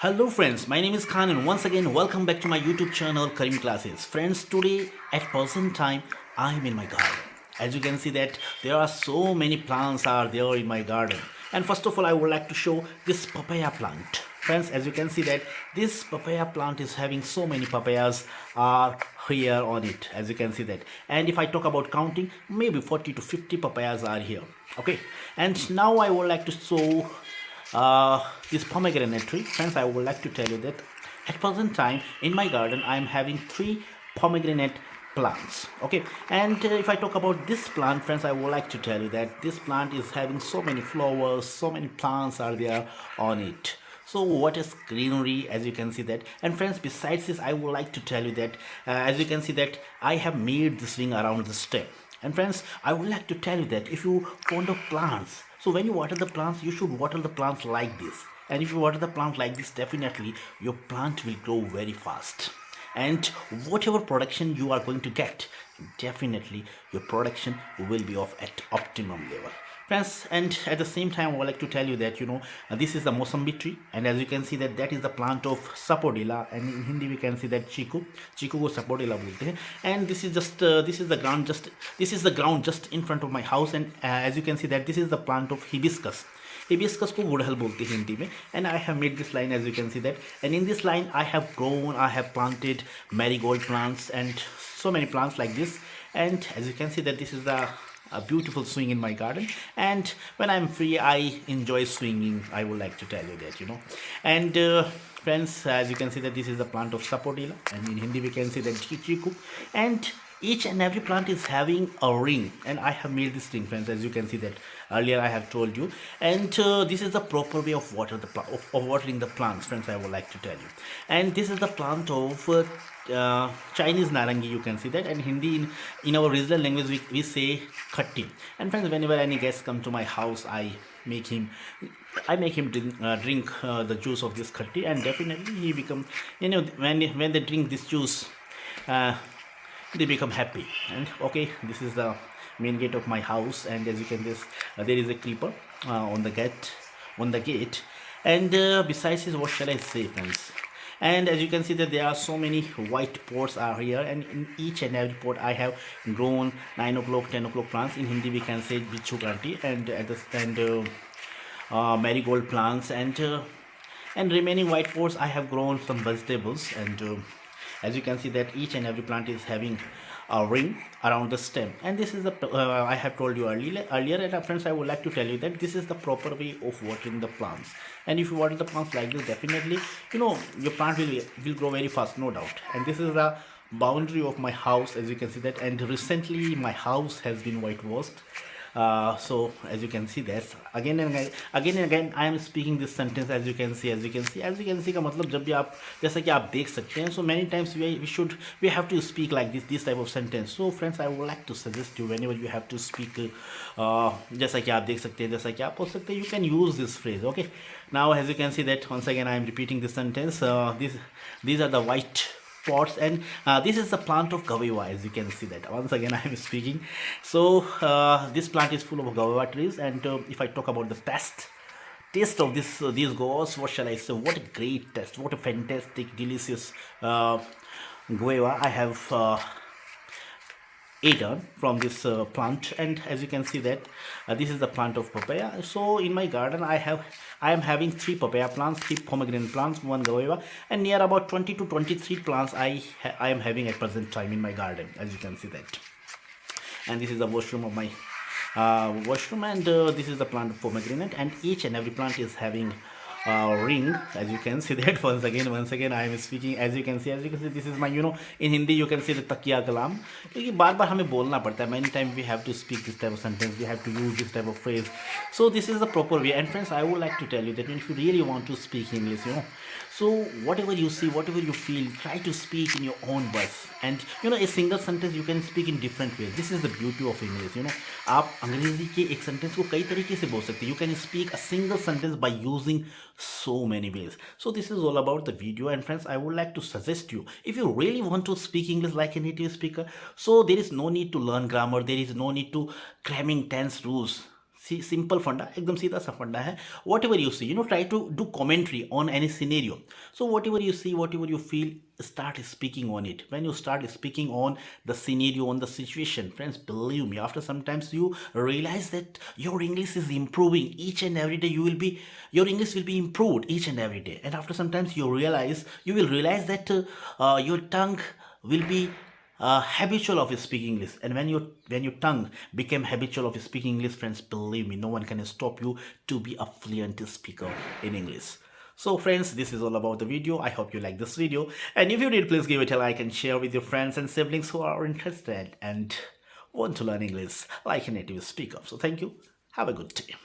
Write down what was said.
Hello friends, my name is Khan and once again welcome back to my YouTube channel Karim Classes. Friends, today at present time I am in my garden. As you can see that there are so many plants are there in my garden. And first of all I would like to show this papaya plant. Friends, as you can see that this papaya plant is having so many papayas are here on it, as you can see that. And if I talk about counting, maybe 40 to 50 papayas are here. Okay, and now I would like to show this pomegranate tree. Friends, I would like to tell you that at present time in my garden I am having three pomegranate plants. Okay, and if I talk about this plant, friends, I would like to tell you that this plant is having so many flowers, so many plants are there on it. So what is greenery, as you can see that. And friends, besides this I would like to tell you that as you can see that I have made this ring around the stem. And friends, I would like to tell you that if you fond of plants, so when you water the plants, you should water the plants like this. And if you water the plant like this, definitely your plant will grow very fast. And whatever production you are going to get, definitely your production will be of at optimum level. Friends, and at the same time I would like to tell you that this is the Mossambi tree, and as you can see that that is the plant of sapodilla, and in Hindi we can see that chiku को sapodilla बोलते हैं. And this is just this is the ground just in front of my house, and as you can see that this is the plant of hibiscus को गुड़हल बोलते हैं हिंदी में. And I have made this line, as you can see that, and in this line I have planted marigold plants and so many plants like this. And as you can see that this is a beautiful swing in my garden, and when I'm free I enjoy swinging. I would like to tell you that and friends, as you can see that this is the plant of sapodilla, and in Hindi we can say that chiku. And each and every plant is having a ring, and I have made this ring, friends, as you can see that earlier I have told you. And this is the proper way of watering the plants, friends, I would like to tell you. And this is the plant of Chinese narangi, you can see that, and Hindi in our regional language we say khatti. And friends, whenever any guest come to my house, make him drink the juice of this khatti, and definitely he become, when they drink this juice, uh, they become happy. And okay, this is the main gate of my house, and as you can this there is a creeper on the gate. And besides this, what shall I say, friends? And as you can see that there are so many white pots are here, and in each and every pot I have grown 9 o'clock 10 o'clock plants. In Hindi we can say bichu planti, and marigold plants, and remaining white pots I have grown some vegetables. And as you can see that each and every plant is having a ring around the stem. And this is the I have told you earlier. And friends, I would like to tell you that this is the proper way of watering the plants. And if you water the plants like this, definitely your plant will grow very fast, no doubt. And this is the boundary of my house, as you can see that. And recently my house has been whitewashed. So as you can see that again I am speaking this sentence, as you can see का मतलब जब भी आप जैसा कि आप देख सकते हैं, so many times we have to speak like this type of sentence. So friends, I would like to suggest you, whenever you have to speak जैसा कि आप देख सकते हैं, जैसा कि आप बोल सकते हैं, you can use this phrase. Okay, now as you can see that once again I am repeating this sentence. These are the white pots, and this is the plant of gaveva, as you can see that once again I am speaking. So this plant is full of gaveva trees. And if I talk about the taste of these guavas, what shall I say? What a great taste, what a fantastic delicious guava I have eaten from this plant. And as you can see that this is the plant of papaya. So in my garden I am having three papaya plants, three pomegranate plants, one guava, and near about 20 to 23 plants I am having at present time in my garden, as you can see that. And this is the washroom of my washroom, and this is the plant of pomegranate, and each and every plant is having ring, as you can see that. Once again I am speaking, as you can see this is my in Hindi you can say the takiya kalam, क्योंकि बार बार हमें बोलना पड़ता है. Many time we have to speak this type of sentence, we have to use this type of phrase. So this is the proper way. And friends, I would like to tell you that if you really want to speak English, so whatever you see, whatever you feel, try to speak in your own words. And a single sentence you can speak in different ways. This is the beauty of English. आप अंग्रेजी के एक sentence को कई तरीके से बोल सकते हैं. You can speak a single sentence by using so many ways. So this is all about the video. And friends, I would like to suggest you, if you really want to speak English like a native speaker, so there is no need to learn grammar, there is no need to cramming tense rules. Simple funda एकदम सीधा सा funda है. Whatever you see, try to do commentary on any scenario. So whatever you see, whatever you feel, start speaking on it. When you start speaking on the scenario, on the situation, friends, believe me, after sometimes you realize that your English is improving each and every day. Your English will be improved each and every day. And after sometimes you will realize that your tongue will be habitual of speaking English. And when your tongue became habitual of speaking English, friends, believe me, no one can stop you to be a fluent speaker in English. So friends, this is all about the video. I hope you like this video, and if you did, please give it a like and share with your friends and siblings who are interested and want to learn English like a native speaker. So thank you. Have a good day.